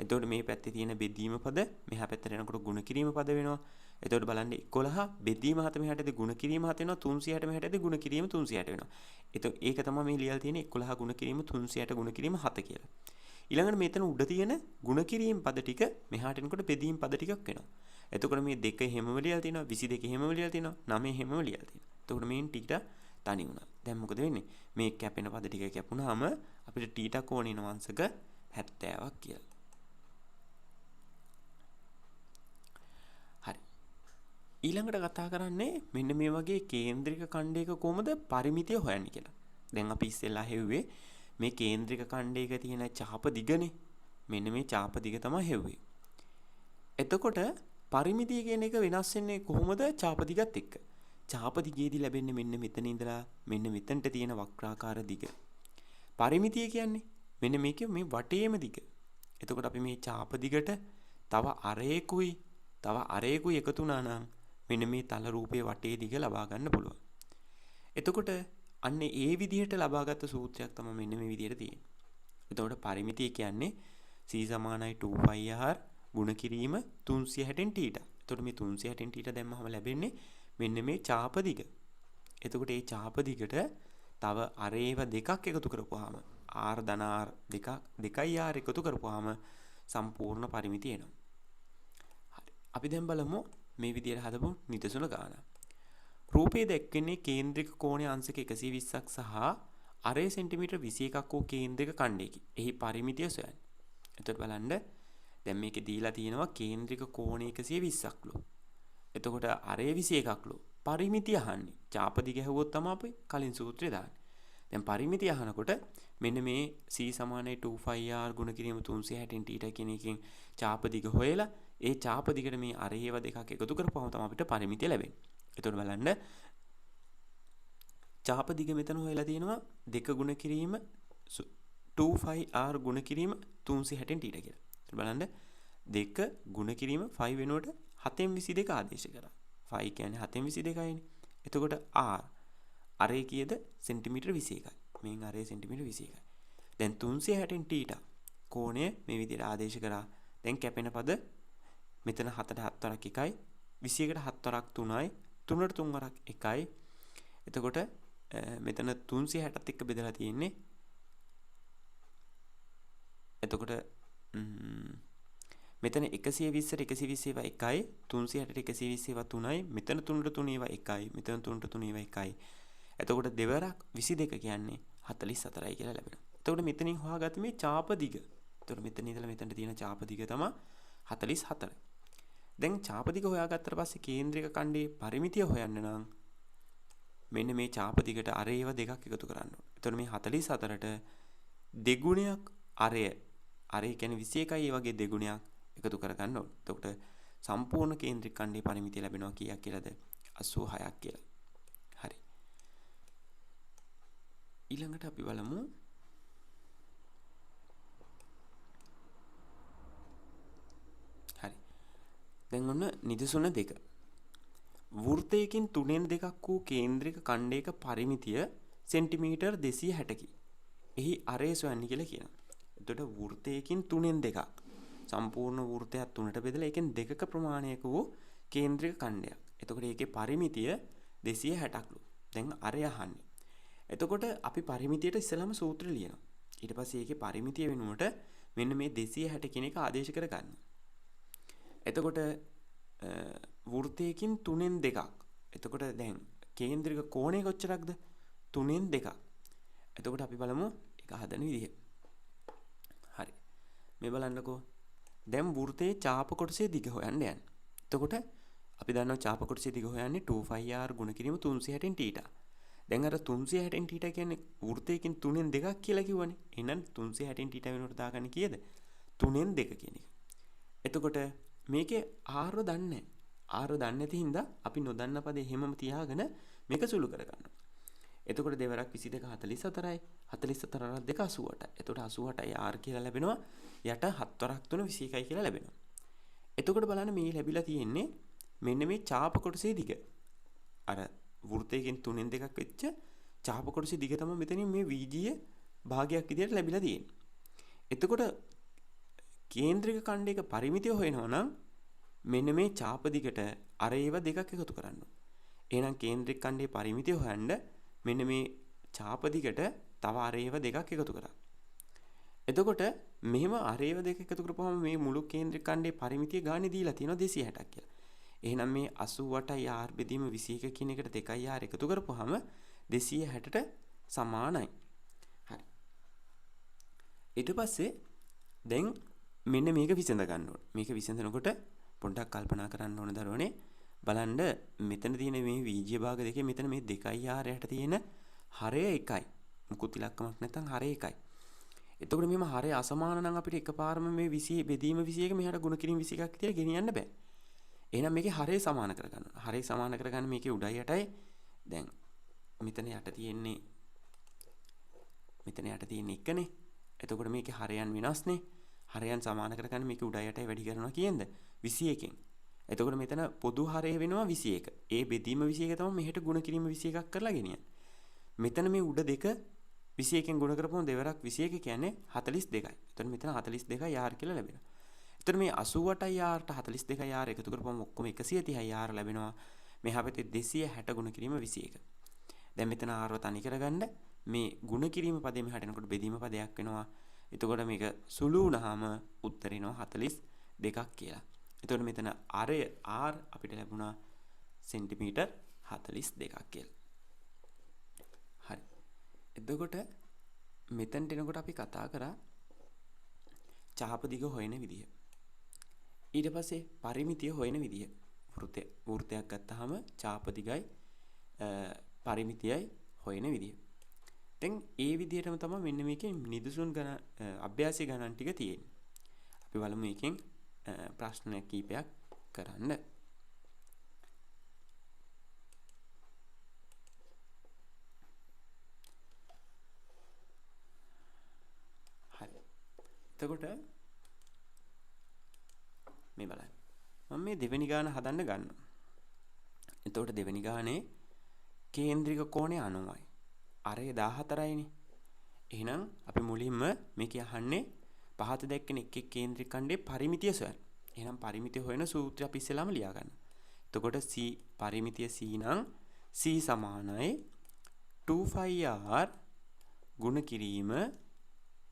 එතකොට මේ පැත්තේ තියෙන බෙදීම පද මෙහා පැත්තට යනකොට ගුණ කිරීම පද වෙනවා. එතකොට බලන්න 11 බෙදීම 7 මෙහාටදී ගුණ කිරීම 7 වෙනවා 360 මෙහාටදී ගුණ කිරීම 360 වෙනවා. ඒක තමයි මේ ලියලා තියෙන්නේ 11 ගුණ කිරීම 360 ගුණ කිරීම 7 කියලා. ඊළඟට මෙතන උඩ තියෙන ගුණ කිරීම පද ටික මෙහාට එනකොට බෙදීම පද ටිකක් වෙනවා. එතකොට මේ 2 හැමම ලියලා තියෙනවා 22 හැමම ලියලා තියෙනවා 9 හැමම ලියලා තියෙනවා. එතකොට මේන් θ තනි වුණා. දැන් මොකද වෙන්නේ? මේ කැපෙන පද ටික කැපුණාම අපිට θ කෝණින වංශක 70ක් කියලා. හරි. ඊළඟට කතා කරන්නේ මෙන්න මේ වගේ කේන්ද්‍රික ඛණ්ඩයක කොහොමද පරිමිතිය හොයන්නේ කියලා. දැන් අපි ඉස්සෙල්ලා හෙව්වේ මේ කේන්ද්‍රික ඛණ්ඩයක තියෙන චාප දිගනේ. මෙන්න මේ චාප දිග තමයි හෙව්වේ. එතකොට පරිමිතිය කියන එක වෙනස් වෙන්නේ කොහොමද චාප දිගත් එක්ක? චාප දිගේදී ලැබෙන්නේ මෙන්න මෙතන ඉඳලා මෙන්න මෙතනට තියෙන වක්‍රාකාර දිග. පරිමිතිය කියන්නේ මෙන්න මේකේ මේ වටේම දිග. එතකොට අපි මේ චාප දිගට තව අරේකුයි එකතු වුණා නම් මෙන්න මේ තල රූපයේ වටේ දිග ලබා ගන්න පුළුවන්. එතකොට අන්න ඒ විදිහට ලබාගත් සූත්‍රයක් තමයි මෙන්න මේ විදිහට තියෙන්නේ. එතකොට පරිමිතිය කියන්නේ c සමානයි 2πr ගුණ කිරීම 360න් θ. එතකොට මේ 360න් θ දැම්මම ලැබෙන්නේ මෙන්න මේ චාප දිග. එතකොට මේ චාප දිගට තව අරේව දෙකක් එකතු කරපුවාම r ධන r දෙකයි r එකතු කරපුවාම සම්පූර්ණ පරිමිතිය එනවා. හරි. අපි දැන් බලමු මේ විදිහට හදපු නිදසුන ගාන. රූපයේ දැක්වෙන්නේ කේන්ද්‍රික කෝණයේ අංශක 120ක් සහ අරේ සෙන්ටිමීටර් 21ක් වූ කේන්ද්‍රික ඛණ්ඩයකි. එහි පරිමිතිය සොයන්න. එතකොට බලන්න දැන් මේකේ දීලා තියෙනවා කේන්ද්‍රික කෝණය 120ක්ලු. එතකොට අරේ 21ක්ලු. පරිමිතිය අහන්නේ. චාප දිග හැවුවොත් තමයි අපි කලින් සූත්‍රය දාන්නේ. දැන් පරිමිතිය අහනකොට මෙන්න මේ c සමානයි 2πr ගුණ කිරීම 360න් θ කියන එකෙන් චාප දිග හොයලා ඒ චාප දිගට මේ අරේව දෙකක් එකතු කරපුවම තමයි අපිට පරිමිතිය ලැබෙන්නේ. එතකොට බලන්න චාප දිග මෙතන හොයලා තියෙනවා 2 ගුණ කිරීම 2πr ගුණ කිරීම 360න් θ කියලා. එතකොට බලන්න 2 ගුණ කිරීම 5 වෙනුවට 7න් 22 ආදේශ කරා. 5 කියන්නේ 7න් 22යිනේ. එතකොට r අරේ කීයද? සෙන්ටිමීටර 21යි. මේන් අරේ සෙන්ටිමීටර 21යි. දැන් 360න් θ කෝණය මේ විදිහට ආදේශ කරා. දැන් කැපෙන පද මෙතන 7ට 7 වරක් 1යි 21ට 7 වරක් 3යි 3ට 3 වරක් 1යි. එතකොට මෙතන 360ත් එක්ක බෙදලා තියෙන්නේ. එතකොට මෙතන 120ට 120 ඒවා 1යි 360ට 120 ඒවා 3යි මෙතන 3ට 3 ඒවා 1යි මෙතන 3ට 3 ඒවා 1යි. එතකොට දෙවරක් 22 කියන්නේ 44යි කියලා ලැබෙනවා. එතකොට මෙතනින් හොයාගත්ත මේ චාප දිග. එතකොට මෙතන ඉඳලා මෙතනට තියෙන චාප දිග තමයි 44. දැන් චාප දිග හොයාගත්තට පස්සේ කේන්ද්‍රික ඛණ්ඩයේ පරිමිතිය හොයන්න නම් මෙන්න මේ චාප දිගට අරේව දෙකක් එකතු කරන්න ඕනේ. එතකොට මේ 44ට දෙගුණයක් අරය කියන්නේ 21යි ඒ වගේ දෙගුණයක් එකතු කරගන්න ඕනේ. එතකොට සම්පූර්ණ කේන්ද්‍රික ඛණ්ඩයේ පරිමිතිය ලැබෙනවා කීයක් කියලාද? 86ක් කියලා. හරි. ඊළඟට අපි බලමු හරි. දැන් ඔන්න නිදසුන 2. වෘත්තයකින් 3/2ක් වූ කේන්ද්‍රික ඛණ්ඩයක පරිමිතිය සෙන්ටිමීටර් 260කි. එහි අරය සොයන්න කියලා කියනවා. එතකොට වෘත්තයකින් 3/2ක් සම්පූර්ණ වෘත්තයක් 3ට බෙදලා ඒකෙන් 2ක ප්‍රමාණයක වූ කේන්ද්‍රික ඛණ්ඩයක්. එතකොට ඒකේ පරිමිතිය 260ක්ලු. දැන් අරය අහන්නේ. එතකොට අපි පරිමිතියට ඉස්සෙල්ලාම සූත්‍රය ලියනවා. ඊට පස්සේ ඒකේ පරිමිතිය වෙනුවට මෙන්න මේ 260 කියන එක ආදේශ කරගන්න. එතකොට වෘත්තයකින් 3/2ක්. එතකොට දැන් කේන්ද්‍රික කෝණය කොච්චරක්ද? 3/2ක්. එතකොට අපි බලමු ඒක හදන විදිහ. හරි. මේ බලන්නකෝ. දැන් වෘත්තයේ චාප කොටසේ දිග හොයන්න යන්න. එතකොට අපි දන්නවා චාප කොටසේ දිග හොයන්නේ 2πr ගුණ කිරීම 360න් θ. දැන් අර 360න් θ කියන්නේ වෘත්තයකින් 3/2ක් කියලා කිව්වනේ. එහෙනම් 360න් θ වෙනකොට දාගන්න කීයද? 3/2 කියන එක. එතකොට මේකේ r දන්නේ නැහැ. r දන්නේ නැති හින්දා අපි නොදන්න පදේ හැමම තියාගෙන මේක සුළු කරගන්නවා. එතකොට දෙවරක් 22 44යි 44 2 88. එතකොට 88යි r කියලා ලැබෙනවා. යට 7 වරක් 3 21යි කියලා ලැබෙනවා. එතකොට බලන්න මේ ලැබිලා තියෙන්නේ මෙන්න මේ චාප කොටසේ දිග. අර වෘත්තයකින් 3/2ක් වෙච්ච චාප කොටසේ දිග තමයි මෙතනින් මේ VG භාගයක් විදියට ලැබිලා තියෙන්නේ. එතකොට කේන්ද්‍රික ඛණ්ඩයක පරිමිතිය හොයනවා නම් මෙන්න මේ චාප දිගට අර ඒව දෙකක් එකතු කරන්න ඕනේ. එහෙනම් කේන්ද්‍රික ඛණ්ඩයේ පරිමිතිය හොයන්න මෙන්න මේ චාප දිගට තව අර ඒව දෙකක් එකතු කරා. එතකොට මෙහෙම අර ඒව දෙක එකතු කරපුවම මේ මුළු කේන්ද්‍රික ඛණ්ඩයේ පරිමිතිය ගානේ දීලා තියෙනවා 260ක් කියලා. එහෙනම් මේ 88යි r බෙදීම 21 කියන එකට 2යි r එකතු කරපුවාම 260ට සමානයි. හරි. ඊට පස්සේ දැන් මෙන්න මේක විසඳ ගන්න ඕනේ. මේක විසඳනකොට පොඩ්ඩක් කල්පනා කරන්න ඕන දරුවනේ. බලන්න මෙතන තියෙන මේ VG භාග දෙකේ මෙතන මේ 2යි r යට තියෙන හරය 1යි. මුකුත් ඉලක්කමක් නැත්නම් හරය 1යි. එතකොට මෙම හරය අසමාන නම් අපිට එකපාරම මේ 20 බෙදීම 21 මෙහාට ගුණ කිරීම 21ක් විතර ගෙනියන්න බෑ. එහෙනම් මේකේ හරය සමාන කරගන්න ඕන. හරය සමාන කරගන්න මේකේ උඩයි යටයි දැන් මෙතන යට තියෙන්නේ එකනේ. එතකොට මේකේ හරයන් වෙනස්නේ. හරයන් සමාන කරගන්න මේක උඩ යටයි වැඩි කරනවා කියනද 21කින්. එතකොට මෙතන පොදු හරය වෙනවා 21. ඒ බෙදීම 21 තමයි මෙහෙට ගුණ කිරීම 21ක් කරලා ගෙනියන්නේ. මෙතන මේ උඩ දෙක 21කින් ගුණ කරපුවම දෙවරක් 21 කියන්නේ 42යි. එතකොට මෙතන 42යි r කියලා ලැබෙනවා. එතකොට මේ 88යි rට 42යි r එකතු කරපුවම ඔක්කොම 130යි r ලැබෙනවා. මෙහා පැත්තේ 260 ගුණ කිරීම 21. දැන් මෙතන rව තනි කරගන්න මේ ගුණ කිරීම පදේ මෙහාට එනකොට බෙදීම පදයක් වෙනවා. එතකොට මේක සුළු වුණාම උත්තර එනවා 42ක් කියලා. එතකොට මෙතන r අපිට ලැබුණා සෙන්ටිමීටර් 42ක් කියලා. හරි. එතකොට මෙතනට එනකොට අපි කතා කරා චාප දිග හොයන විදිය. ඊට පස්සේ පරිමිතිය හොයන විදිය. වෘත්තයක් ගත්තාම චාප දිගයි පරිමිතියයි හොයන විදිය. දැන් ඒ විදිහටම තමයි මෙන්න මේකේ නිදසුන් ගණන් අභ්‍යාසී ගණන් ටික තියෙන්නේ. අපි බලමු මේකෙන් ප්‍රශ්න කීපයක් කරන්න. හරි. එතකොට මේ බලන්න. මම මේ දෙවෙනි ගාන හදන්න ගන්නවා. එතකොට දෙවෙනි ගානේ කේන්ද්‍රික කෝණය 90යි. අරය 14යිනේ. එහෙනම් අපි මුලින්ම මේක අහන්නේ පහත දැක්කන එක් කේන්ද්‍රික ඛණ්ඩයේ පරිමිතිය සොයන්න. එහෙනම් පරිමිතිය හොයන සූත්‍රය අපි ඉස්සෙල්ලාම ලියා ගන්න. එතකොට c පරිමිතිය c නම් c සමානයි 2πr ගුණ කිරීම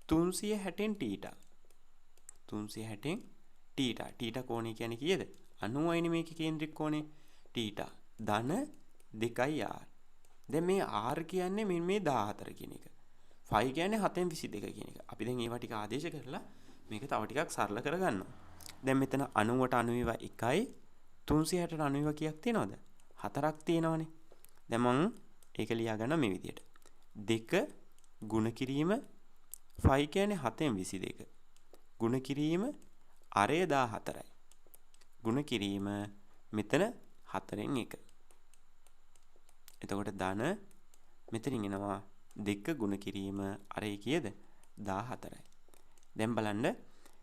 360න් θ. 360න් θ කෝණය කියන්නේ කීයද? 90යිනේ මේකේ කේන්ද්‍රික කෝණය. θ ධන 2r. දැන් මේ r කියන්නේ මෙන්න මේ 14 කියන එක. ෆයි කියන්නේ 7න් 22 කියන එක. අපි දැන් ඒවා ටික ආදේශ කරලා මේක තව ටිකක් සරල කරගන්නවා. දැන් මෙතන 90ට 90 1යි 360ට 90 කීයක් තියෙනවද? 4ක් තියෙනවනේ. දැන් මම ඒක ලියා ගන්න මේ විදියට. 2 ගුණ කිරීම 5 කියන්නේ 7න් 22. ගුණ කිරීම අරය 14යි. ගුණ කිරීම මෙතන 4න් 1. එතකොට ධන මෙතනින් එනවා 2 ගුණ කිරීම අරය කීයද? 14යි. දැන් බලන්න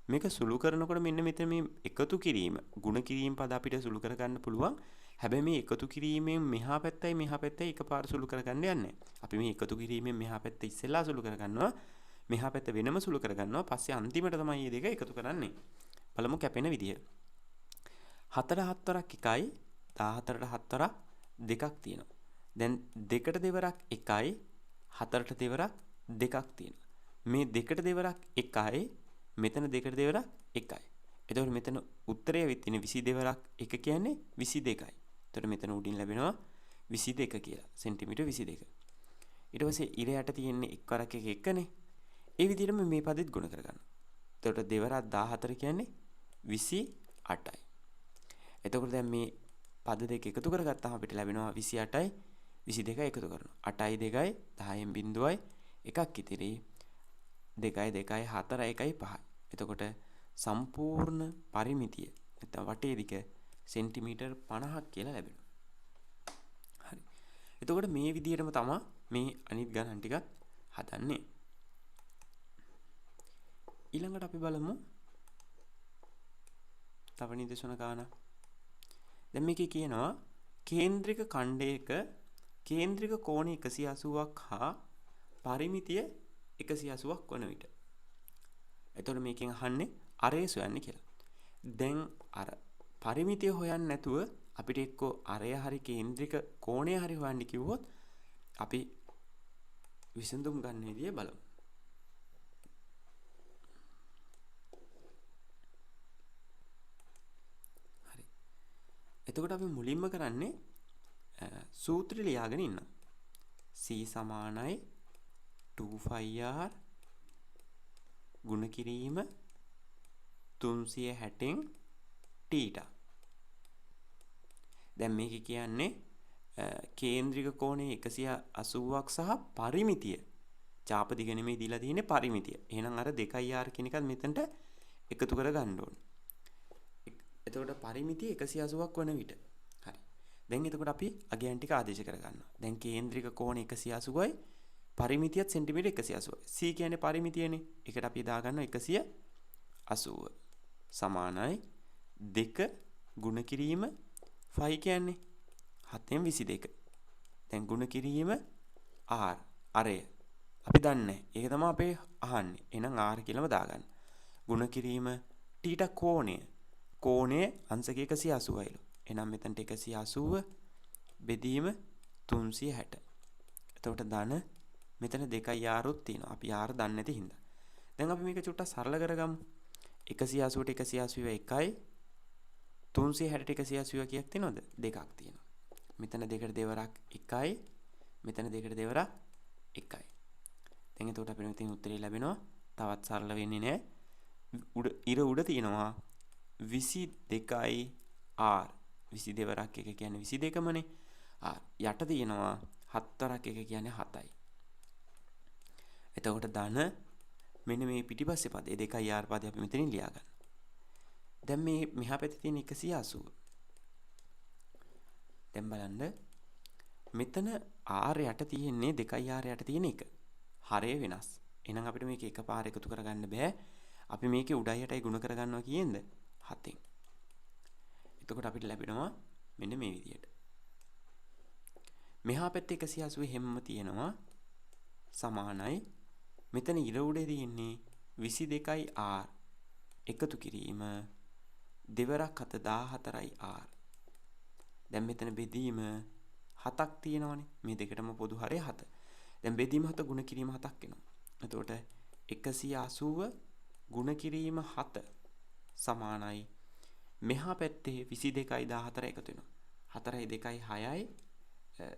මේක සුළු කරනකොට මෙන්න මෙතන මේ එකතු කිරීම ගුණ කිරීම පද අපිට සුළු කරගන්න පුළුවන්. හැබැයි මේ එකතු කිරීමෙන් මෙහා පැත්තයි එකපාර සුළු කරගන්න යන්නේ. අපි මේ එකතු කිරීමෙන් මෙහා පැත්ත ඉස්සෙල්ලා සුළු කරගන්නවා. මෙහා පැත්ත වෙනම සුළු කරගන්නවා. පස්සේ අන්තිමට තමයි මේ දෙක එකතු කරන්නේ. බලමු කැපෙන විදිය. 4 7 වරක් 1යි 14ට 7 වරක් 2ක් තියෙනවා. දැන් 2ට දෙවරක් 1යි 4ට දෙවරක් 2ක් තියෙනවා. මේ 2ට දෙවරක් 1යි මෙතන 2ට දෙවරක් 1යි. එතකොට මෙතන උත්තරය වෙත් තියෙන 22 වරක් 1 කියන්නේ 22යි. එතකොට මෙතන උඩින් ලැබෙනවා 22 කියලා. සෙන්ටිමීටර් 22. ඊට පස්සේ ඉර යට තියෙන්නේ 1 වරක් 1 1නේ. ඒ විදිහටම මේ පදෙත් ගුණ කරගන්නවා. එතකොට දෙවරක් 14 කියන්නේ 28යි. එතකොට දැන් මේ පද දෙක එකතු කරගත්තාම අපිට ලැබෙනවා 28යි 22යි එකතු කරනවා. 8යි 2යි 10න් බිඳුවයි එකක් ඉතිරි 2යි 2යි 4යි 1යි 5යි. එතකොට සම්පූර්ණ පරිමිතිය නැත්නම් වටේ දිග සෙන්ටිමීටර් 50ක් කියලා ලැබෙනවා. හරි. එතකොට මේ විදිහටම තමයි මේ අනිත් ගණන් ටිකත් හදන්නේ. ඊළඟට අපි බලමු තව නිදසුන ගාන. දැන් මේකේ කියනවා කේන්ද්‍රික ඛණ්ඩයක කේන්ද්‍රික කෝණ 180ක් හා පරිමිතිය 180ක් වන විට. එතකොට මේකෙන් අහන්නේ අරය සොයන්න කියලා. දැන් අර පරිමිතිය හොයන්න නැතුව අපිට එක්කෝ අරය හරි කේන්ද්‍රික කෝණය හරි හොයන්න කිව්වොත් අපි විසඳුම් ගන්න විදිය බලමු. හරි. එතකොට අපි මුලින්ම කරන්නේ සූත්‍රය ලියාගෙන ඉන්නවා. C සමානයි 2πr ගුණ කිරීම 360න් θ. දැන් මේක කියන්නේ කේන්ද්‍රික කෝණය 180ක් සහ පරිමිතිය. චාප දිග නෙමෙයි දීලා තියෙන්නේ පරිමිතිය. එහෙනම් අර 2r කියන එකත් මෙතනට එකතු කර ගන්න ඕන. එතකොට පරිමිතිය 180ක් වන විට. හරි. දැන් එතකොට අපි අගයන් ටික ආදේශ කර ගන්නවා. දැන් කේන්ද්‍රික කෝණය 180යි පරිමිතියත් සෙන්ටිමීටර් 180යි. C කියන්නේ පරිමිතියනේ. ඒකට අපි දා ගන්නවා 180 සමානයි 2 ගුණ කිරීම 5 කියන්නේ 7න් 22. දැන් ගුණ කිරීම r අරය. අපි දන්නේ. ඒක තමයි අපේ අහන්නේ. එහෙනම් r කියලාම දාගන්න. ගුණ කිරීම θ කෝණය. කෝණය අංශක 180යිලු. එහෙනම් මෙතනට 180 බෙදීම 360. එතකොට ධන මෙතන 2යි r උත් තියෙනවා. අපි r දන්නේ නැති හින්දා. දැන් අපි මේක චුට්ටක් සරල කරගමු. 180ට 180 එකයි 360ට 180 කීයක් තියෙනවද? දෙකක් තියෙනවා. මෙතන දෙකට දෙවරක් 1යි මෙතන දෙකට දෙවරක් 1යි. දැන් එතකොට අපිට මෙතන උත්තරේ ලැබෙනවා. තවත් සරල වෙන්නේ නැහැ. ඉර උඩ තියෙනවා 22යි r 22 වරක් 1 කියන්නේ 22මනේ. r යට තියෙනවා 7 වරක් 1 කියන්නේ 7යි. එතකොට ධන මෙන්න මේ පිටිපස්සේ පදේ 2යි r පදේ අපි මෙතනින් ලියා ගන්න. දැන් මේ මෙහා පැත්තේ තියෙන 180. දැන් බලන්න මෙතන r යට තියෙන්නේ 2යි r යට තියෙන එක. හරය වෙනස්. එහෙනම් අපිට මේක එකපාර එකතු කරගන්න බෑ. අපි මේකේ උඩයි යටයි ගුණ කරගන්නවා කියෙන්ද? 7න්. එතකොට අපිට ලැබෙනවා මෙන්න මේ විදියට. මෙහා පැත්තේ 180 හැමම තියෙනවා සමානයි මෙතන ඉර උඩේ තියෙන්නේ 22යි r එකතු කිරීම දෙවරක් 14යි r. දැන් මෙතන බෙදීම 7ක් තියෙනවනේ. මේ දෙකටම පොදු හරය 7. දැන් බෙදීම 7 ගුණ කිරීම 7ක් එනවා. එතකොට 180 ගුණ කිරීම 7 සමානයි මෙහා පැත්තේ 22යි 14 එකතු වෙනවා. 4යි 2යි 6යි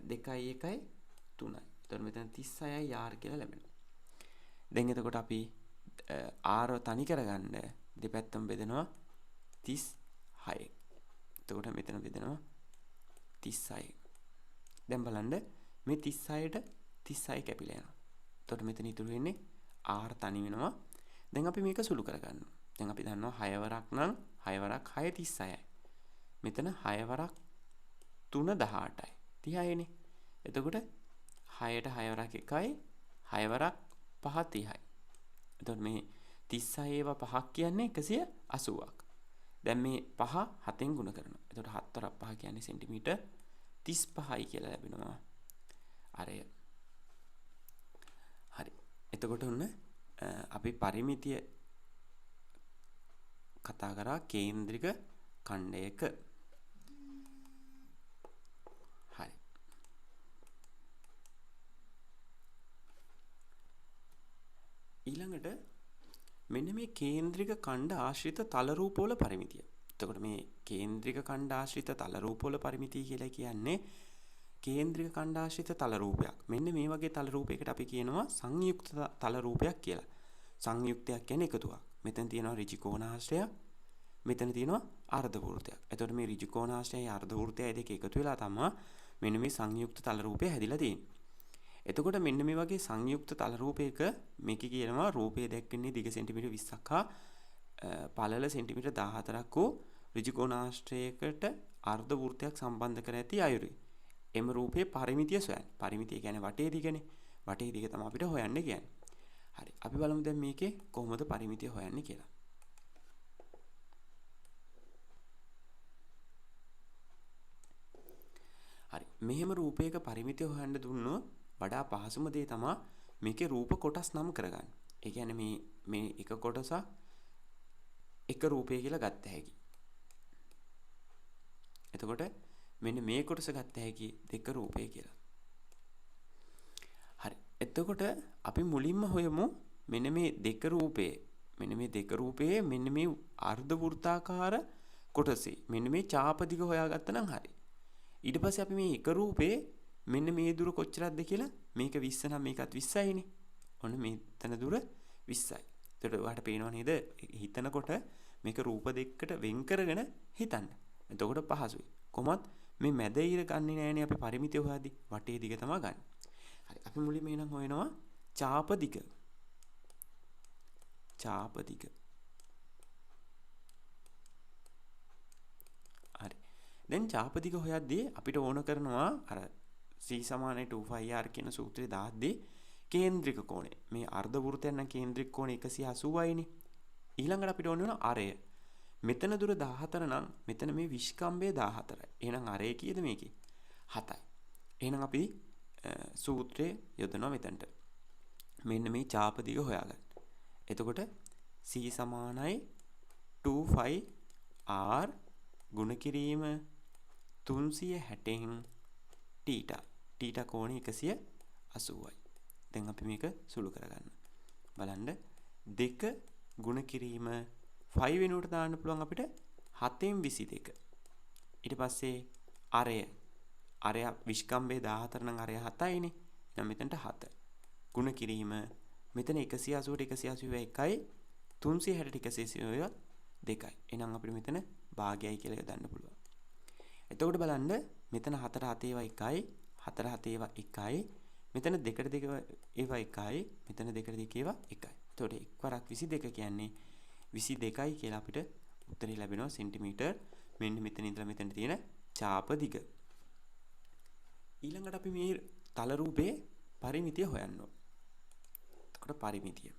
2යි 1යි 3යි. එතකොට මෙතන 36යි r කියලා ලැබෙනවා. දැන් එතකොට අපි r තනි කරගන්න දෙපැත්තම බෙදනවා 36. එතකොට මෙතන බෙදනවා 36. දැන් බලන්න මේ 36ට 36 කැපිලා යනවා. එතකොට මෙතන ඉතුරු වෙන්නේ r තනි වෙනවා. දැන් අපි මේක සුළු කරගන්නවා. දැන් අපි දන්නවා 6 වරක් නම් 6 වරක් 6 36යි. මෙතන 6 වරක් 3 18යි. 30යිනේ. එතකොට 6ට 6 වරක් 1යි 6 වරක් 5 30යි. එතකොට මේ 36 ඒවා 5ක් කියන්නේ 180ක්. දැන් මේ 5 7ෙන් ගුණ කරනවා. එතකොට 7 වරක් 5 කියන්නේ සෙන්ටිමීටර් 35යි කියලා ලැබෙනවා. අරය. හරි. එතකොට ඔන්න අපි පරිමිතිය කතා කරා කේන්ද්‍රික ඛණ්ඩයක. හරි. ඊළඟට මෙන්න මේ කේන්ද්‍රික ඛණ්ඩ ආශ්‍රිත තල රූපවල පරිමිතිය. එතකොට මේ කේන්ද්‍රික ඛණ්ඩ ආශ්‍රිත තල රූපවල පරිමිතිය කියලා කියන්නේ කේන්ද්‍රික ඛණ්ඩ ආශ්‍රිත තල රූපයක්. මෙන්න මේ වගේ තල රූපයකට අපි කියනවා සංයුක්ත තල රූපයක් කියලා. සංයුක්තයක් කියන්නේ එකතුවක්. මෙතන තියෙනවා ඍජු කෝණාශ්‍රයක්. මෙතන තියෙනවා අර්ධ වෘත්තයක්. එතකොට මේ ඍජු කෝණාශ්‍රයයි අර්ධ වෘත්තයයි දෙක එකතු වෙලා තමයි මෙන්න මේ සංයුක්ත තල රූපය හැදිලා තියෙන්නේ. එතකොට මෙන්න මේ වගේ සංයුක්ත තල රූපයක මේක කියනවා රූපය දැක්වෙන්නේ දිග සෙන්ටිමීටර් 20ක් හා පළල සෙන්ටිමීටර් 14ක් වූ ඍජු කෝණාශ්‍රයකට අර්ධ වෘත්තයක් සම්බන්ධ කර ඇති අයුරුයි. එම රූපයේ පරිමිතිය සොයන්න. පරිමිතිය කියන්නේ වටේ දිගනේ. වටේ දිග තමයි අපිට හොයන්න කියන්නේ. හරි. අපි බලමු දැන් මේකේ කොහොමද පරිමිතිය හොයන්නේ කියලා. හරි. මෙහෙම රූපයක පරිමිතිය හොයන්න දුන්නොත් වඩා පහසුම දේ තමයි මේකේ රූප කොටස් නම් කරගන්න. ඒ කියන්නේ මේ එක කොටසක් එක රූපය කියලා ගත්ත හැකි. එතකොට මෙන්න මේ කොටස ගත්ත හැකි දෙක රූපය කියලා. හරි. එතකොට අපි මුලින්ම හොයමු මෙන්න මේ දෙක රූපයේ මෙන්න මේ අර්ධ වෘත්තාකාර කොටසේ මෙන්න මේ චාප දිග හොයාගත්තා නම් හරි. ඊට පස්සේ අපි මේ එක රූපේ මෙන්න මේ දුර කොච්චරක්ද කියලා මේක 20 නම් මේකත් 20යිනේ. ඔන්න මෙතන දුර 20යි. එතකොට ඔයාලට පේනව නේද? හිතනකොට මේක රූප දෙකකට වෙන් කරගෙන හිතන්න. එතකොට පහසුයි. කොහොමත් මේ මැද ඉර ගන්නේ නෑනේ අපි පරිමිතිය හොයද්දි. වටේ දිග තමයි ගන්න. හරි. අපි මුලින්ම එනම් හොයනවා චාප දිග. චාප දිග. හරි. දැන් චාප දිග හොයද්දී අපිට ඕන කරනවා අර C = 2πr කියන සූත්‍රය දාද්දී කේන්ද්‍රික කෝණය. මේ අර්ධ වෘත්තයෙන් නම් කේන්ද්‍රික කෝණය 180යිනේ. ඊළඟට අපිට ඕන වෙනවා අරය. මෙතන දුර 14 නම් මෙතන මේ විස්කම්භය 14යි. එහෙනම් අරය කීයද මේකේ? 7යි. එහෙනම් අපි සූත්‍රය යොදනවා මෙතනට. මෙන්න මේ චාප දිග හොයාගන්න. එතකොට C = 2πr ගුණ කිරීම 360න් θ කෝණය 180යි. දැන් අපි මේක සුළු කරගන්න. බලන්න 2 ගුණ කිරීම 5 වෙනුවට දාන්න පුළුවන් අපිට 7න් 22. ඊට පස්සේ අරය විස්කම්භය 14 නම් අරය 7යිනේ. එහෙනම් මෙතනට 7. ගුණ කිරීම මෙතන 180ට 180 1යි 360ට 180 2යි. එහෙනම් අපිට මෙතන භාගයයි කියලා යොදන්න පුළුවන්. එතකොට බලන්න මෙතන 4 7 ඒවා 1යි 4 7 ඒවා 1යි මෙතන 2ට 2 ඒවා 1යි මෙතන 2ට 2 ඒවා 1යි. එතකොට 1 වරක් 22 කියන්නේ 22යි කියලා අපිට උත්තරේ ලැබෙනවා සෙන්ටිමීටර්. මෙන්න මෙතන ඉඳලා මෙතන තියෙන චාප දිග. ඊළඟට අපි මේ තල රූපේ පරිමිතිය හොයන්න ඕන. එතකොට පරිමිතිය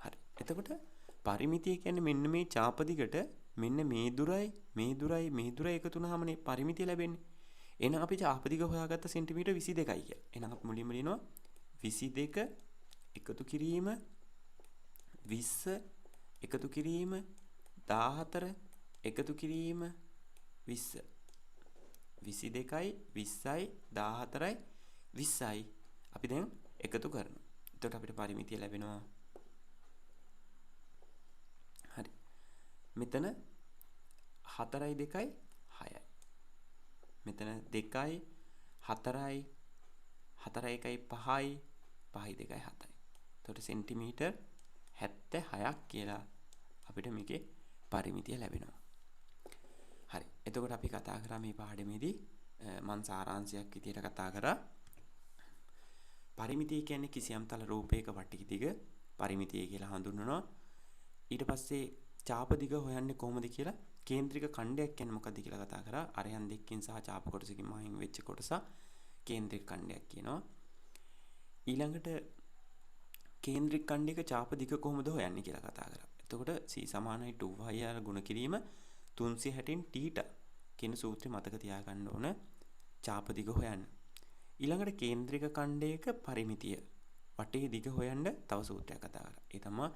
හරි. එතකොට පරිමිතිය කියන්නේ මෙන්න මේ චාප දිගට මෙන්න මේ දුරයි එකතු වුනහමනේ පරිමිතිය ලැබෙන්නේ. එහෙනම් අපි චාප දිග හොයාගත්ත සෙන්ටිමීටර් 22යි කියලා. එහෙනම් අපි මුලින්ම ලියනවා 22 එකතු කිරීම 20 එකතු කිරීම 14 එකතු කිරීම 20 22යි 20යි 14යි 20යි අපි දැන් එකතු කරනවා. එතකොට අපිට පරිමිතිය ලැබෙනවා. හරි. මෙතන 4යි 2යි 6යි. මෙතන 2යි 4යි 4යි 1යි 5යි 5යි 2යි 7යි. එතකොට සෙන්ටිමීටර් 76ක් කියලා අපිට මේකේ පරිමිතිය ලැබෙනවා. හරි. එතකොට අපි කතා කරා මේ පාඩමේදී මන් සාරාංශයක් විදියට කතා කරා. පරිමිතිය කියන්නේ කිසියම් තල රූපයක වටි දිග පරිමිතිය කියලා හඳුන්වනවා. ඊට පස්සේ චාප දිග හොයන්නේ කොහොමද කියලා කේන්ද්‍රික ඛණ්ඩයක් කියන්නේ මොකක්ද කියලා කතා කරා. අරයන් දෙකකින් සහ චාප කොටසකින් මහින් වෙච්ච කොටස කේන්ද්‍රික ඛණ්ඩයක් කියනවා. ඊළඟට කේන්ද්‍රික ඛණ්ඩයක චාප දිග කොහොමද හොයන්නේ කියලා කතා කරා. එතකොට c සමානයි 2r ගුණ කිරීම 360න් θ කියන සූත්‍රය මතක තියාගන්න ඕන චාප දිග හොයන්න. ඊළඟට කේන්ද්‍රික ඛණ්ඩයක පරිමිතිය වටේ දිග හොයන්න තව සූත්‍රයක් කතා කරා. ඒ තමයි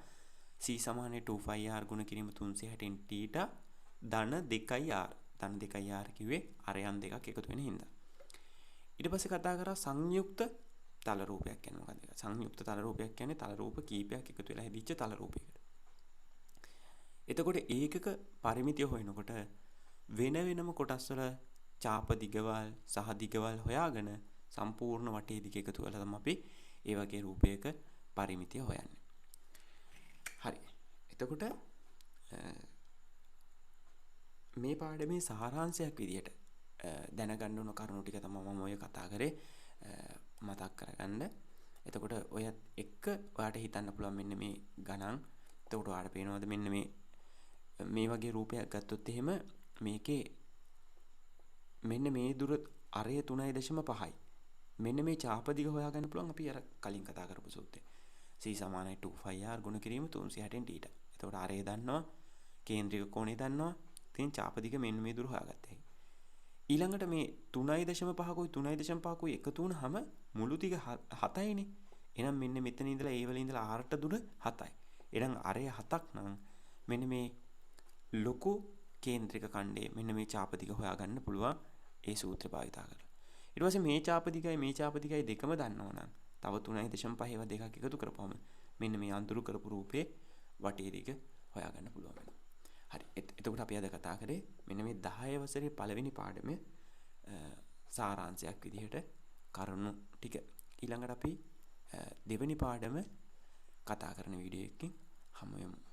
c සමානයි 2r ගුණ කිරීම 360න් θ ධන 2r. ධන 2r කිව්වේ අරයන් දෙකක් එකතු වෙන හින්දා. ඊට පස්සේ කතා කරා සංයුක්ත තල රූපයක් කියන්නේ මොකක්ද කියලා. සංයුක්ත තල රූපයක් කියන්නේ තල රූප කීපයක් එකතු වෙලා හැදිච්ච තල රූපයකට. එතකොට ඒකක පරිමිතිය හොයනකොට වෙන වෙනම කොටස් වල චාප දිගවල් සහ දිගවල් හොයාගෙන සම්පූර්ණ වටේ දිග එකතු කරලා තමයි අපි ඒ වගේ රූපයක පරිමිතිය හොයන්නේ. හරි. එතකොට මේ පාඩමේ සාරාංශයක් විදියට දැනගන්න ඕන කරුණු ටික තමයි මම ඔය කතා කරේ මතක් කරගන්න. එතකොට ඔයත් එක්ක ඔයාට හිතන්න පුළුවන් මෙන්න මේ ගණන්. එතකොට ඔයාට පේනවද මෙන්න මේ වගේ රූපයක් ගත්තොත් එහෙම මේකේ මෙන්න මේ දුර අරය 3.5යි. මෙන්න මේ චාප දිග හොයාගන්න පුළුවන් අපි අර කලින් කතා කරපු සූත්‍රය. c සමානයි 2πr ගුණ කිරීම 360න් θ. එතකොට අරය දන්නවා, කේන්ද්‍රික කෝණය දන්නවා. ඉතින් චාප දිග මෙන්න මේ දුර හොයාගත්තා. ඊළඟට මේ 3.5කුයි 3.5කුයි එකතු වුනහම මුළු දිග 7යිනේ. එහෙනම් මෙන්න මෙතන ඉඳලා ඒ වල ඉඳලා r ට දුර 7යි. එහෙනම් අරය 7ක් නම් මෙන්න මේ ලොකු කේන්ද්‍රික ඛණ්ඩයේ මෙන්න මේ චාප දිග හොයාගන්න පුළුවන් ඒ සූත්‍රය භාවිත කරලා. ඊට පස්සේ මේ චාප දිගයි දෙකම දන්නවනම් තව 3.5 ඒවා දෙකක් එකතු කරපුවම මෙන්න මේ අඳුරු කරපු රූපේ වටේ දිග හොයාගන්න පුළුවන් වෙනවා. හරි. එතකොට අපි අද කතා කරේ මෙන්න මේ 10 වසරේ පළවෙනි පාඩමේ සාරාංශයක් විදිහට කරුණු ටික. ඊළඟට අපි දෙවෙනි පාඩම කතා කරන වීඩියෝ එකකින් හමු වෙමු.